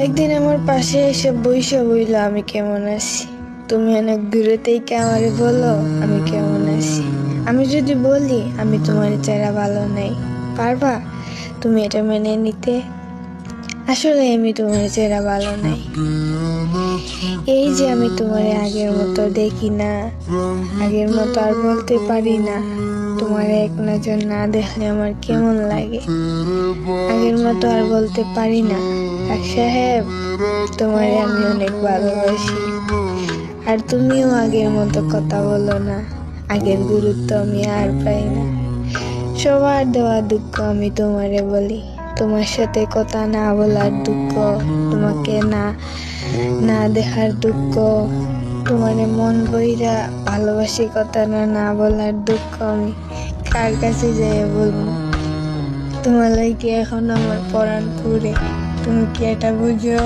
একদিন আমার পাশে এসে বইসা বইলো আমি কেমন আছি। তুমি অনেক দূরে থেকে আমারে বলো আমি কেমন আছি। আমি যদি বলি আমি তোমার চেহারা ভালো নাই, পারবা তুমি এটা মেনে নিতে? আসলে আমি তোমার চেহারা ভালো নাই। এই যে আমি তোমারে আগের মতো দেখি না, আগের মতো আর বলতে পারি না তোমার এক নজর না দেখলে আমার কেমন লাগে। আগের মতো আর বলতে পারি না কাক সাহেব তোমারে আমি অনেক ভালোবাসি। আর তুমিও আগের মতো কথা বলো না, আগের গুরুত্ব আমি আর পাই না। সবার দেওয়া দুঃখ আমি তোমারে বলি, তোমার সাথে কথা না বলার দুঃখ, তোমাকে না না দেখার দুঃখ, তোমারে মন বইরা ভালোবাসি কথা না না বলার দুঃখ আমি কার কাছে যাই বলবো? তোমার লাগে এখন আমার পরাণ পুরে, তুমি কি এটা বুঝো?